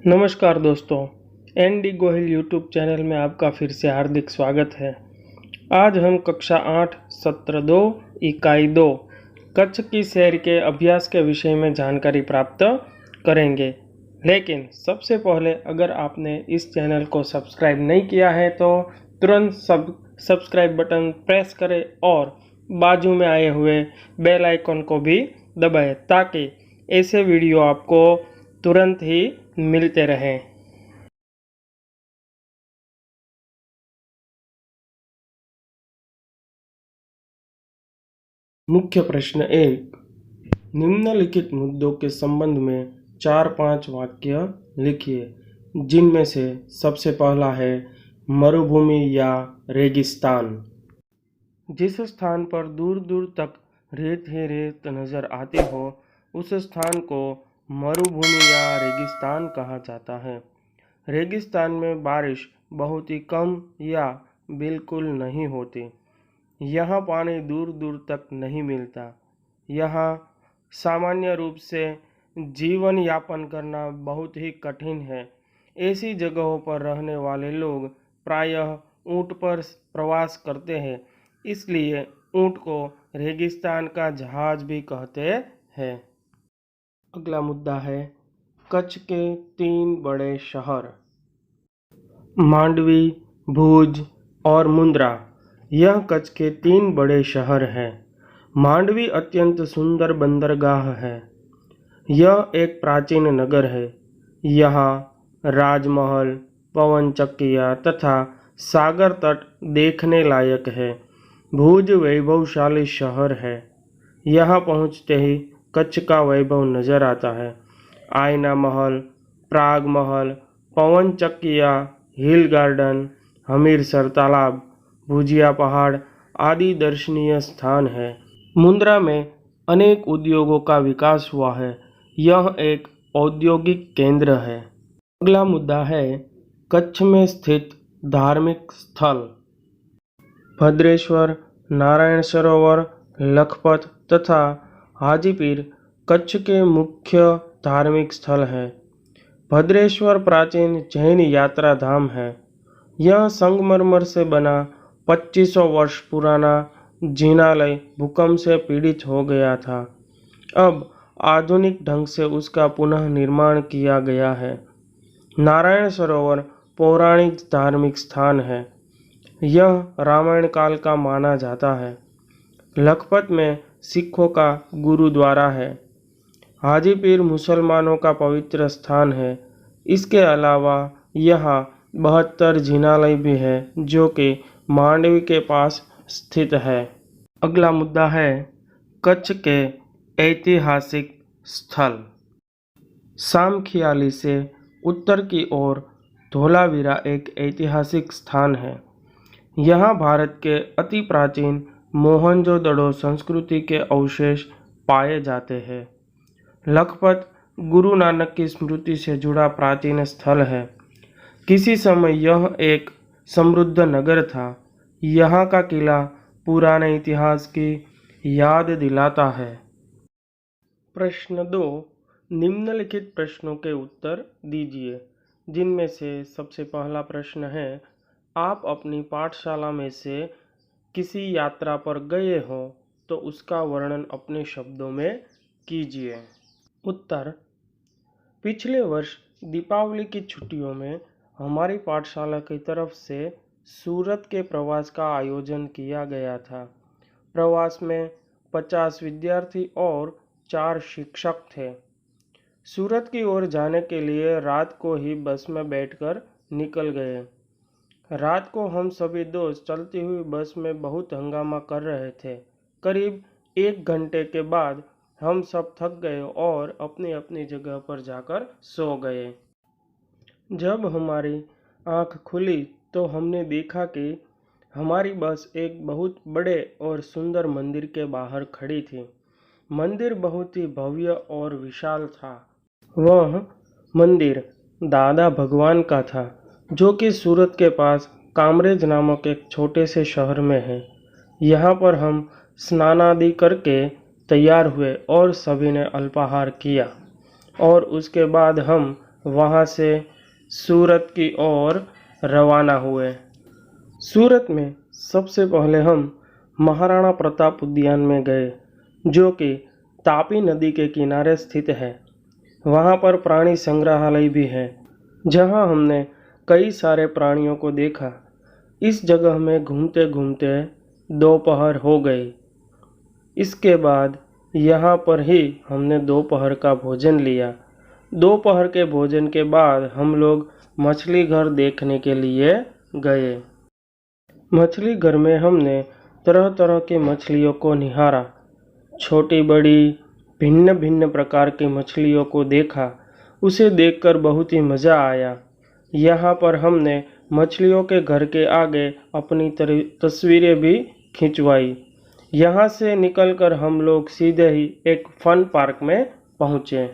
नमस्कार दोस्तों, ND. Gohil YouTube channel में आपका फिर से हार्दिक स्वागत है। आज हम कक्षा 8 सत्र 2 इकाई 2 कच्छ की सैर के अभ्यास के विषय में जानकारी प्राप्त करेंगे। लेकिन सबसे पहले अगर आपने इस चैनल को सब्सक्राइब नहीं किया है तो तुरंत सब्सक्राइब बटन प्रेस करें और बाजू में आए हुए बेल आइकन को भी दबाएं ताकि ऐसे वीडियो आपको तुरंत ही मिलते रहें। मुख्य प्रश्न 1, निम्नलिखित मुद्दों के संबंध में 4-5 वाक्य लिखिए, जिनमें से सबसे पहला है मरुभूमि या रेगिस्तान। जिस स्थान पर दूर दूर तक रेत ही रेत नजर आती हो उस स्थान को मरुभूमि या रेगिस्तान कहा जाता है। रेगिस्तान में बारिश बहुत ही कम या बिल्कुल नहीं होती। यहाँ पानी दूर दूर तक नहीं मिलता। यहाँ सामान्य रूप से जीवन यापन करना बहुत ही कठिन है। ऐसी जगहों पर रहने वाले लोग प्रायः ऊँट पर प्रवास करते हैं, इसलिए ऊँट को रेगिस्तान का जहाज भी कहते हैं। अगला मुद्दा है कच्छ के 3 बड़े शहर, मांडवी, भुज और मुंद्रा। यह कच्छ के 3 बड़े शहर हैं। मांडवी अत्यंत सुंदर बंदरगाह है। यह एक प्राचीन नगर है। यहाँ राजमहल, पवन चक्कियाँ तथा सागर तट देखने लायक है। भुज वैभवशाली शहर है। यहाँ पहुँचते ही कच्छ का वैभव नजर आता है। आईना महल, प्राग महल, पवन चक्किया, हिल गार्डन, हमीरसर तालाब, भुजिया पहाड़ आदि दर्शनीय स्थान है। मुंद्रा में अनेक उद्योगों का विकास हुआ है। यह एक औद्योगिक केंद्र है। अगला मुद्दा है कच्छ में स्थित धार्मिक स्थल, भद्रेश्वर, नारायण सरोवर, लखपत तथा हाजीपीर कच्छ के मुख्य धार्मिक स्थल हैं। भद्रेश्वर प्राचीन जैन यात्रा धाम है। यह संगमरमर से बना 2500 वर्ष पुराना जिनालय भूकंप से पीड़ित हो गया था। अब आधुनिक ढंग से उसका पुनः निर्माण किया गया है। नारायण सरोवर पौराणिक धार्मिक स्थान है। यह रामायण काल का माना जाता है। लखपत में सिखों का गुरुद्वारा है। हाजीपीर मुसलमानों का पवित्र स्थान है। इसके अलावा यहाँ 72 जिनालय भी है जो कि मांडवी के पास स्थित है। अगला मुद्दा है कच्छ के ऐतिहासिक स्थल, सामखियाली से उत्तर की ओर धोलावीरा एक ऐतिहासिक स्थान है। यहाँ भारत के अति प्राचीन मोहनजोदड़ो संस्कृति के अवशेष पाए जाते हैं। लखपत गुरु नानक की स्मृति से जुड़ा प्राचीन स्थल है। किसी समय यह एक समृद्ध नगर था। यहाँ का किला पुराने इतिहास की याद दिलाता है। प्रश्न 2, निम्नलिखित प्रश्नों के उत्तर दीजिए, जिनमें से सबसे पहला प्रश्न है आप अपनी पाठशाला में से किसी यात्रा पर गए हो तो उसका वर्णन अपने शब्दों में कीजिए। उत्तर, पिछले वर्ष दीपावली की छुट्टियों में हमारी पाठशाला की तरफ से सूरत के प्रवास का आयोजन किया गया था। प्रवास में 50 विद्यार्थी और 4 शिक्षक थे। सूरत की ओर जाने के लिए रात को ही बस में बैठकर निकल गए। रात को हम सभी दोस्त चलती हुई बस में बहुत हंगामा कर रहे थे। करीब 1 घंटे के बाद हम सब थक गए और अपनी अपनी जगह पर जाकर सो गए। जब हमारी आँख खुली तो हमने देखा कि हमारी बस एक बहुत बड़े और सुंदर मंदिर के बाहर खड़ी थी। मंदिर बहुत ही भव्य और विशाल था। वह मंदिर दादा भगवान का था, जो कि सूरत के पास कामरेज नामक एक छोटे से शहर में है। यहाँ पर हम स्नान आदि करके तैयार हुए और सभी ने अल्पाहार किया और उसके बाद हम वहाँ से सूरत की ओर रवाना हुए। सूरत में सबसे पहले हम महाराणा प्रताप उद्यान में गए, जो कि तापी नदी के किनारे स्थित है। वहाँ पर प्राणी संग्रहालय भी है, जहाँ हमने कई सारे प्राणियों को देखा। इस जगह में घूमते घूमते दोपहर हो गई। इसके बाद यहाँ पर ही हमने दोपहर का भोजन लिया। दोपहर के भोजन के बाद हम लोग मछली घर देखने के लिए गए। मछली घर में हमने तरह तरह की मछलियों को निहारा, छोटी बड़ी भिन्न भिन्न प्रकार की मछलियों को देखा। उसे देखकर बहुत ही मज़ा आया। यहाँ पर हमने मछलियों के घर के आगे अपनी तस्वीरें भी खिंचवाई। यहाँ से निकलकर हम लोग सीधे ही एक फन पार्क में पहुँचे।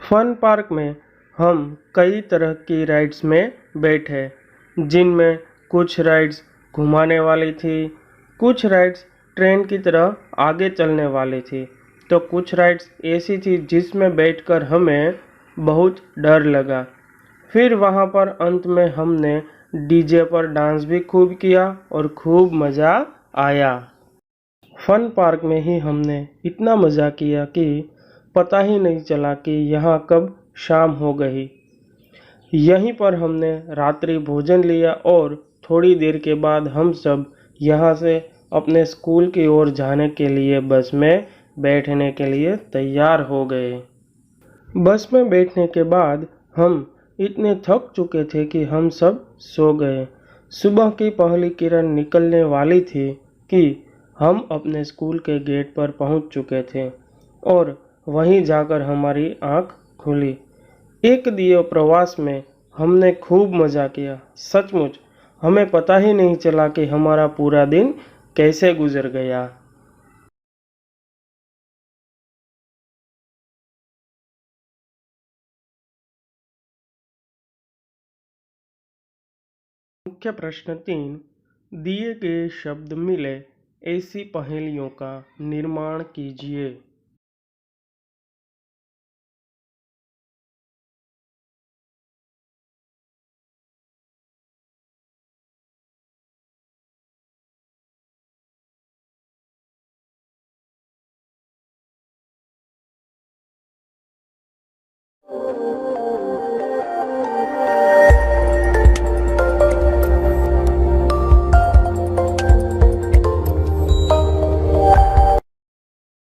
फन पार्क में हम कई तरह की राइड्स में बैठे, जिनमें कुछ राइड्स घुमाने वाली थी, कुछ राइड्स ट्रेन की तरह आगे चलने वाली थी, तो कुछ राइड्स ऐसी थी जिसमें बैठकर हमें बहुत डर लगा। फिर वहाँ पर अंत में हमने डीजे पर डांस भी खूब किया और खूब मज़ा आया। फन पार्क में ही हमने इतना मज़ा किया कि पता ही नहीं चला कि यहाँ कब शाम हो गई। यहीं पर हमने रात्रि भोजन लिया और थोड़ी देर के बाद हम सब यहाँ से अपने स्कूल की ओर जाने के लिए बस में बैठने के लिए तैयार हो गए। बस में बैठने के बाद हम इतने थक चुके थे कि हम सब सो गए। सुबह की पहली किरण निकलने वाली थी कि हम अपने स्कूल के गेट पर पहुंच चुके थे और वहीं जाकर हमारी आंख खुली। एक दिवसीय प्रवास में हमने खूब मज़ा किया। सचमुच हमें पता ही नहीं चला कि हमारा पूरा दिन कैसे गुजर गया। मुख्य प्रश्न 3, दिए गए शब्द मिले ऐसी पहेलियों का निर्माण कीजिए।